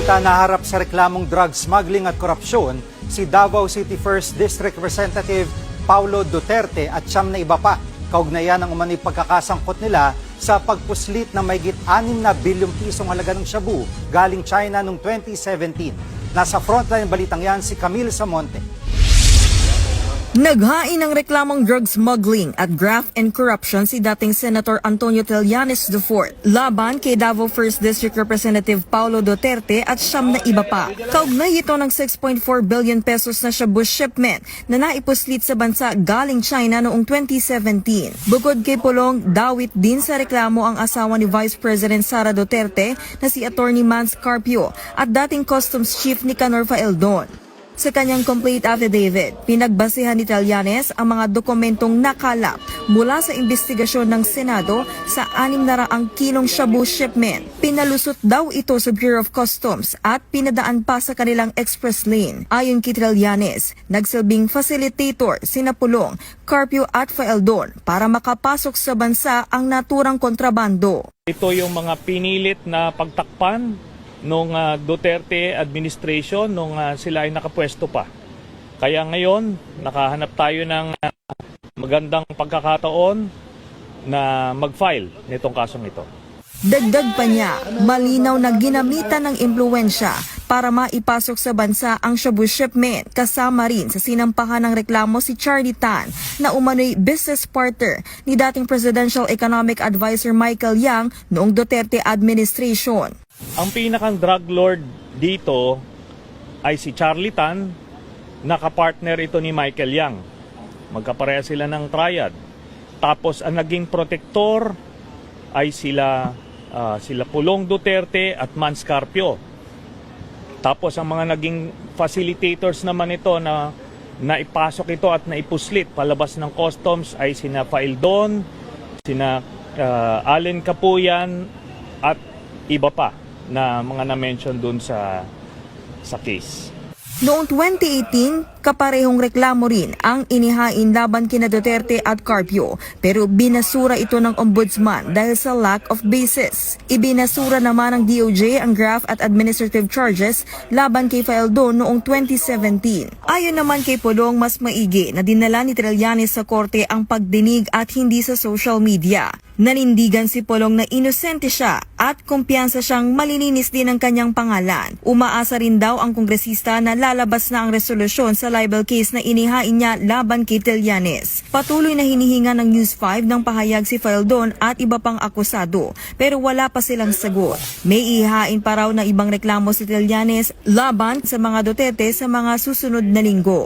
Samantala, naharap sa reklamong drug smuggling at korupsyon si Davao City 1st District Representative Paulo Duterte at siyam na iba pa. Kaugnayan ang umano'y pagkakasangkot nila sa pagpuslit ng mahigit 6 na bilyong pisong halaga ng shabu galing China noong 2017. Nasa frontline balitang yan si Camille Samonte. Naghain ng reklamong drug smuggling at graft and corruption si dating Senator Antonio Trillanes IV laban kay Davao 1st District Representative Paulo Duterte at siyam na iba pa. Kaugnay ito ng 6.4 billion pesos na shabu shipment na naipuslit sa bansa galing China noong 2017. Bukod kay Pulong, dawit din sa reklamo ang asawa ni Vice President Sara Duterte na si Attorney Mans Carpio at dating Customs Chief ni Canor Faeldon. Sa kanyang complete affidavit, pinagbasehan ni Trillanes ang mga dokumentong nakalap mula sa investigasyon ng Senado sa 600 kilong shabu shipment. Pinalusot daw ito sa Bureau of Customs at pinadaan pa sa kanilang express lane. Ayon kay Trillanes, nagsilbing facilitator sina Pulong, Carpio at Faeldon para makapasok sa bansa ang naturang kontrabando. Ito yung mga pinilit na pagtakpan nung Duterte administration nung sila ay nakapwesto pa. Kaya ngayon, nakahanap tayo ng magandang pagkakataon na mag-file nitong kasong ito. Dagdag pa niya, malinaw na ginamitan ng impluwensya para maipasok sa bansa ang shabu shipment kasama rin sa sinampahan ng reklamo si Charlie Tan na umano'y business partner ni dating Presidential Economic Advisor Michael Yang noong Duterte administration. Ang pinakang drug lord dito ay si Charlie Tan, nakapartner ito ni Michael Yang. Magkapareha sila ng triad. Tapos ang naging protector ay sila Pulong Duterte at Mans Carpio. Tapos ang mga naging facilitators naman ito na naipasok ito at naipuslit palabas ng customs ay sina Faeldon, sina Allen Capuyan at iba pa na mga na-mention dun sa case. Noong 2018, kaparehong reklamo rin ang inihain laban kina Duterte at Carpio pero binasura ito ng ombudsman dahil sa lack of basis. Ibinasura naman ng DOJ ang graft at administrative charges laban kay Faeldon noong 2017. Ayon naman kay Pulong, mas maigi na dinala ni Trillanes sa korte ang pagdinig at hindi sa social media. Nanindigan si Pulong na inosente siya at kumpiyansa siyang malilinis din ang kanyang pangalan. Umaasa rin daw ang kongresista na lalabas na ang resolusyon sa libel case na inihain niya laban kay Trillanes. Patuloy na hinihinga ng News 5 ng pahayag si Faeldon at iba pang akusado pero wala pa silang sagot. May ihain pa raw ng ibang reklamo si Trillanes laban sa mga Duterte sa mga susunod na linggo.